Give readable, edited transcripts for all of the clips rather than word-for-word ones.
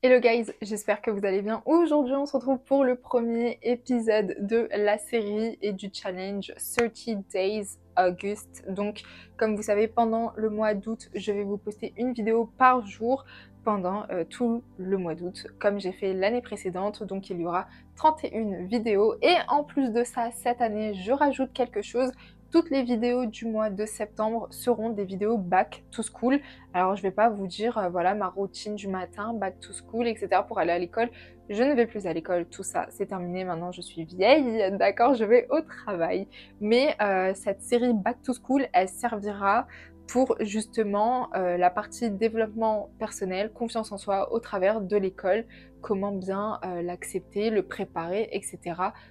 Hello guys, j'espère que vous allez bien. Aujourd'hui, on se retrouve pour le premier épisode de la série et du challenge 30 Days August. Donc, comme vous savez, pendant le mois d'août, je vais vous poster une vidéo par jour pendant tout le mois d'août, comme j'ai fait l'année précédente. Donc, il y aura 31 vidéos. Et en plus de ça, cette année, je rajoute quelque chose. Toutes les vidéos du mois de septembre seront des vidéos back to school. Alors je vais pas vous dire, voilà ma routine du matin, back to school, etc. pour aller à l'école. Je ne vais plus à l'école, tout ça, c'est terminé, maintenant je suis vieille, d'accord, je vais au travail. Mais cette série back to school, elle servira pour justement la partie développement personnel, confiance en soi au travers de l'école, comment bien l'accepter, le préparer, etc.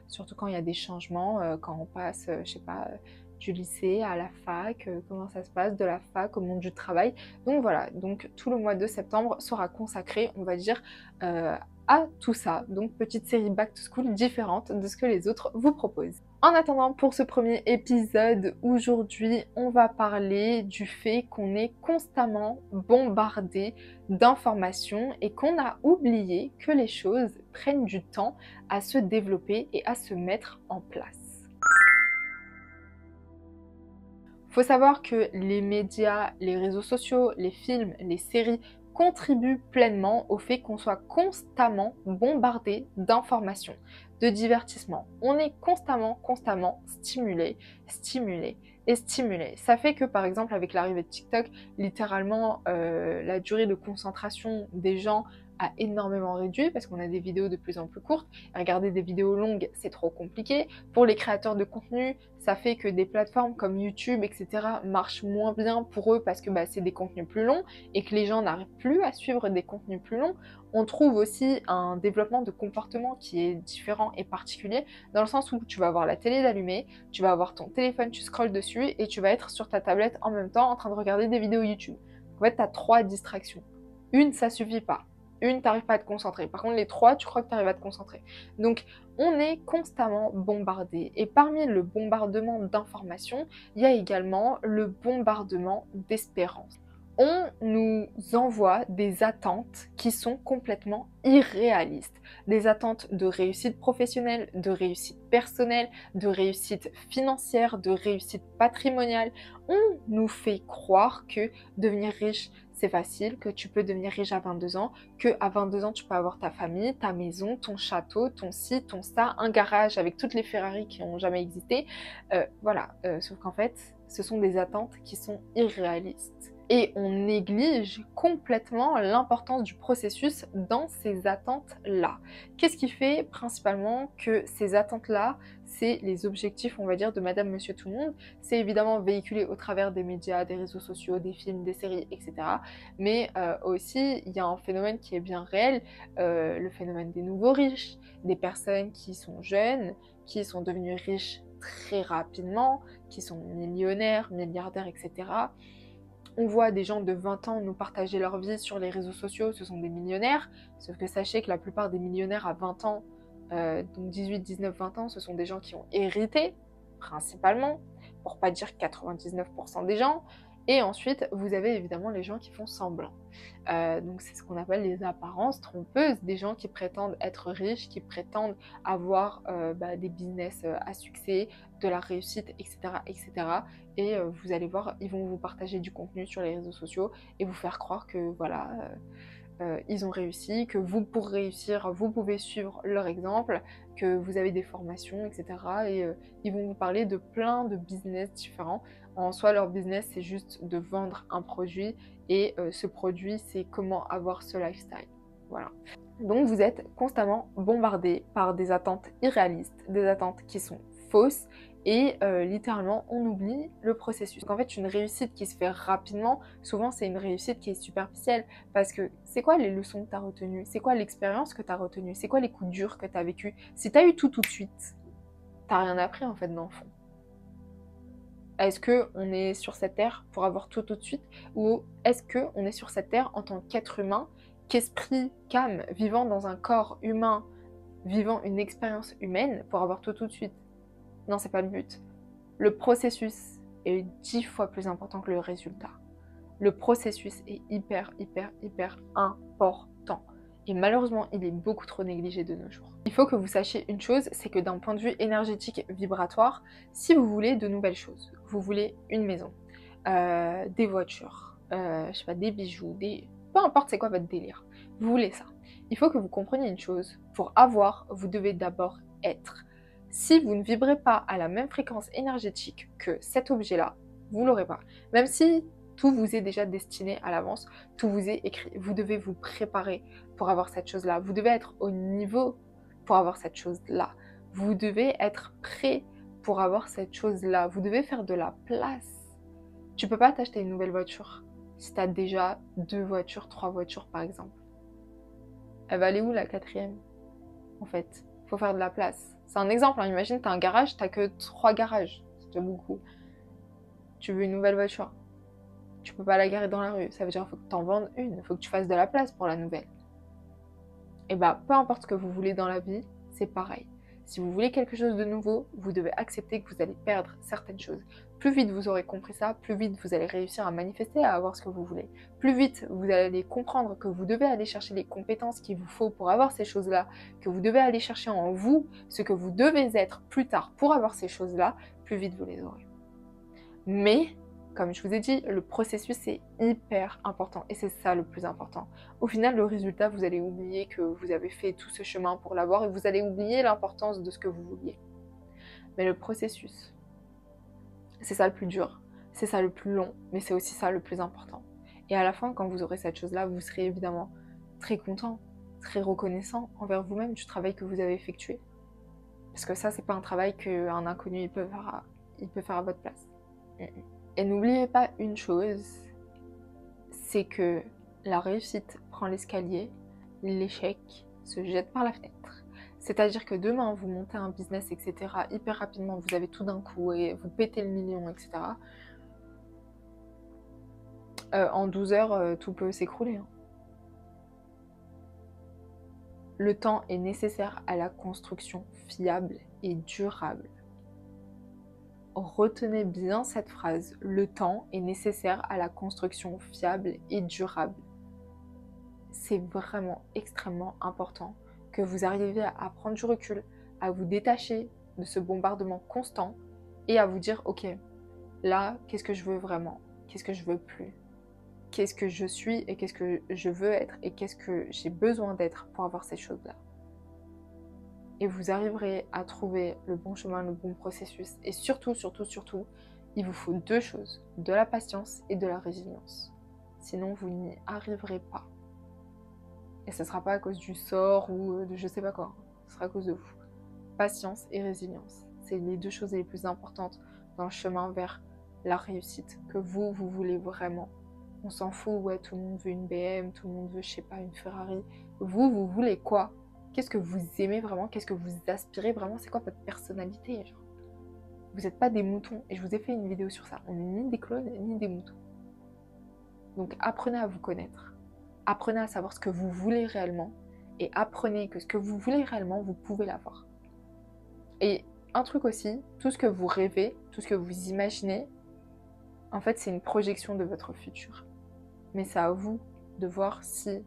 Surtout quand il y a des changements, quand on passe, je sais pas, du lycée à la fac, comment ça se passe, de la fac au monde du travail. Donc voilà, donc tout le mois de septembre sera consacré, on va dire, à tout ça. Donc petite série back to school différente de ce que les autres vous proposent. En attendant, pour ce premier épisode, aujourd'hui, on va parler du fait qu'on est constamment bombardé d'informations et qu'on a oublié que les choses prennent du temps à se développer et à se mettre en place. Faut savoir que les médias, les réseaux sociaux, les films, les séries contribuent pleinement au fait qu'on soit constamment bombardé d'informations, de divertissements. On est constamment stimulé et stimulé. Ça fait que par exemple avec l'arrivée de TikTok, littéralement la durée de concentration des gens a énormément réduit parce qu'on a des vidéos de plus en plus courtes. Et regarder des vidéos longues, c'est trop compliqué. Pour les créateurs de contenu, ça fait que des plateformes comme YouTube, etc. marchent moins bien pour eux parce que c'est des contenus plus longs et que les gens n'arrivent plus à suivre des contenus plus longs. On trouve aussi un développement de comportement qui est différent et particulier dans le sens où tu vas avoir la télé allumée, tu vas avoir ton téléphone, tu scrolles dessus et tu vas être sur ta tablette en même temps en train de regarder des vidéos YouTube. En fait, tu as 3 distractions. Une, ça suffit pas. Une, t'arrives pas à te concentrer. Par contre, les 3, tu crois que tu arrives à te concentrer. Donc, on est constamment bombardé. Et parmi le bombardement d'informations, il y a également le bombardement d'espérance. On nous envoie des attentes qui sont complètement irréalistes. Des attentes de réussite professionnelle, de réussite personnelle, de réussite financière, de réussite patrimoniale. On nous fait croire que devenir riche, c'est facile, que tu peux devenir riche à 22 ans, qu'à 22 ans, tu peux avoir ta famille, ta maison, ton château, ton ci, ton ça, un garage avec toutes les Ferrari qui n'ont jamais existé. Voilà, sauf qu'en fait, ce sont des attentes qui sont irréalistes. Et on néglige complètement l'importance du processus dans ces attentes-là. Qu'est-ce qui fait principalement que ces attentes-là, c'est les objectifs, on va dire, de Madame, Monsieur, tout le monde? C'est évidemment véhiculé au travers des médias, des réseaux sociaux, des films, des séries, etc. Mais aussi, il y a un phénomène qui est bien réel, le phénomène des nouveaux riches, des personnes qui sont jeunes, qui sont devenues riches très rapidement, qui sont millionnaires, milliardaires, etc. On voit des gens de 20 ans nous partager leur vie sur les réseaux sociaux, ce sont des millionnaires, sauf que sachez que la plupart des millionnaires à 20 ans, donc 18, 19, 20 ans, ce sont des gens qui ont hérité, principalement, pour pas dire 99% des gens, et ensuite, vous avez évidemment les gens qui font semblant. Donc c'est ce qu'on appelle les apparences trompeuses, des gens qui prétendent être riches, qui prétendent avoir des business à succès, de la réussite, etc. etc. Et vous allez voir, ils vont vous partager du contenu sur les réseaux sociaux et vous faire croire que voilà, ils ont réussi, que vous, pour réussir, vous pouvez suivre leur exemple, que vous avez des formations, etc. Et ils vont vous parler de plein de business différents. En soi, leur business, c'est juste de vendre un produit et ce produit, c'est comment avoir ce lifestyle. Voilà. Donc vous êtes constamment bombardé par des attentes irréalistes, des attentes qui sont fausses et littéralement on oublie le processus. Donc en fait une réussite qui se fait rapidement, souvent c'est une réussite qui est superficielle parce que c'est quoi les leçons que tu as retenues? C'est quoi l'expérience que tu as retenue? C'est quoi les coups durs que tu as vécu? Si tu as eu tout de suite, t'as rien appris en fait dans le fond. Est-ce qu'on est sur cette terre pour avoir tout de suite ou est-ce qu'on est sur cette terre en tant qu'être humain, qu'esprit, qu'âme, vivant dans un corps humain, vivant une expérience humaine pour avoir tout de suite? Non, c'est pas le but. Le processus est 10 fois plus important que le résultat. Le processus est hyper important. Et malheureusement, il est beaucoup trop négligé de nos jours. Il faut que vous sachiez une chose, c'est que d'un point de vue énergétique vibratoire, si vous voulez de nouvelles choses, vous voulez une maison, des voitures, je sais pas, des bijoux, peu importe c'est quoi votre délire, vous voulez ça. Il faut que vous compreniez une chose, pour avoir, vous devez d'abord être. Si vous ne vibrez pas à la même fréquence énergétique que cet objet-là, vous l'aurez pas. Même si tout vous est déjà destiné à l'avance, tout vous est écrit. Vous devez vous préparer pour avoir cette chose-là. Vous devez être au niveau pour avoir cette chose-là. Vous devez être prêt pour avoir cette chose-là. Vous devez faire de la place. Tu peux pas t'acheter une nouvelle voiture si tu as déjà 2 voitures, 3 voitures par exemple. Elle va aller où la 4e en fait? Faut faire de la place. C'est un exemple, hein. Imagine, tu as un garage, tu n'as que 3 garages. C'est déjà beaucoup. Tu veux une nouvelle voiture. Tu peux pas la garer dans la rue. Ça veut dire qu'il faut que tu en vendes une. Il faut que tu fasses de la place pour la nouvelle. Et bah, peu importe ce que vous voulez dans la vie, c'est pareil. Si vous voulez quelque chose de nouveau, vous devez accepter que vous allez perdre certaines choses. Plus vite vous aurez compris ça, plus vite vous allez réussir à manifester, à avoir ce que vous voulez. Plus vite vous allez comprendre que vous devez aller chercher les compétences qu'il vous faut pour avoir ces choses-là, que vous devez aller chercher en vous ce que vous devez être plus tard pour avoir ces choses-là, plus vite vous les aurez. Mais, comme je vous ai dit, le processus est hyper important et c'est ça le plus important. Au final, le résultat, vous allez oublier que vous avez fait tout ce chemin pour l'avoir et vous allez oublier l'importance de ce que vous vouliez. Mais le processus, c'est ça le plus dur, c'est ça le plus long, mais c'est aussi ça le plus important. Et à la fin, quand vous aurez cette chose-là, vous serez évidemment très content, très reconnaissant envers vous-même du travail que vous avez effectué. Parce que ça, c'est pas un travail qu'un inconnu il peut faire à votre place. Et n'oubliez pas une chose, c'est que la réussite prend l'escalier, l'échec se jette par la fenêtre. C'est-à-dire que demain, vous montez un business, etc. hyper rapidement, vous avez tout d'un coup et vous pétez le million, etc. En 12 heures, tout peut s'écrouler. Hein. Le temps est nécessaire à la construction fiable et durable. Retenez bien cette phrase, le temps est nécessaire à la construction fiable et durable. C'est vraiment extrêmement important que vous arriviez à prendre du recul, à vous détacher de ce bombardement constant et à vous dire, ok, là, qu'est-ce que je veux vraiment? Qu'est-ce que je veux plus? Qu'est-ce que je suis et qu'est-ce que je veux être et qu'est-ce que j'ai besoin d'être pour avoir ces choses-là? Et vous arriverez à trouver le bon chemin, le bon processus. Et surtout, il vous faut 2 choses, de la patience et de la résilience. Sinon, vous n'y arriverez pas. Et ce ne sera pas à cause du sort ou de je sais pas quoi. Ce sera à cause de vous. Patience et résilience. C'est les 2 choses les plus importantes dans le chemin vers la réussite que vous voulez vraiment. On s'en fout, ouais, tout le monde veut une BM, tout le monde veut, je sais pas, une Ferrari. Vous voulez quoi? Qu'est-ce que vous aimez vraiment? Qu'est-ce que vous aspirez vraiment? C'est quoi votre personnalité? Genre, vous n'êtes pas des moutons. Et je vous ai fait une vidéo sur ça. On n'est ni des clones, ni des moutons. Donc apprenez à vous connaître. Apprenez à savoir ce que vous voulez réellement. Et apprenez que ce que vous voulez réellement, vous pouvez l'avoir. Et un truc aussi, tout ce que vous rêvez, tout ce que vous imaginez, en fait, c'est une projection de votre futur. Mais c'est à vous de voir si,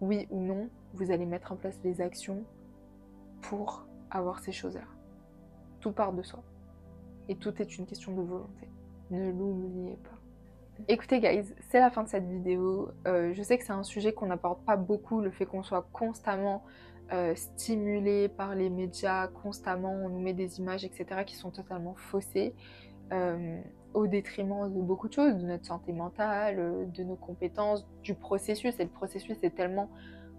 oui ou non, vous allez mettre en place les actions pour avoir ces choses-là. Tout part de soi. Et tout est une question de volonté. Ne l'oubliez pas. Écoutez guys, c'est la fin de cette vidéo. Je sais que c'est un sujet qu'on n'aborde pas beaucoup, le fait qu'on soit constamment stimulé par les médias, constamment on nous met des images, etc. qui sont totalement faussées, au détriment de beaucoup de choses, de notre santé mentale, de nos compétences, du processus. Et le processus est tellement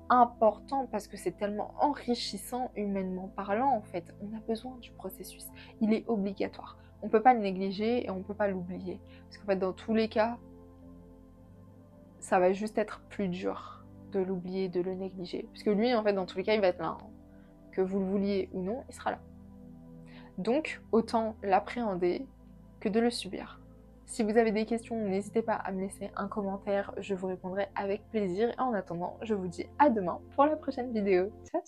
important parce que c'est tellement enrichissant humainement parlant en fait. On a besoin du processus, il est obligatoire. On ne peut pas le négliger et on ne peut pas l'oublier. Parce qu'en fait dans tous les cas, ça va juste être plus dur de l'oublier, de le négliger. Parce que lui en fait dans tous les cas il va être là. Hein. Que vous le vouliez ou non, il sera là. Donc autant l'appréhender que de le subir. Si vous avez des questions, n'hésitez pas à me laisser un commentaire, je vous répondrai avec plaisir. Et en attendant, je vous dis à demain pour la prochaine vidéo. Ciao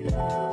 ciao.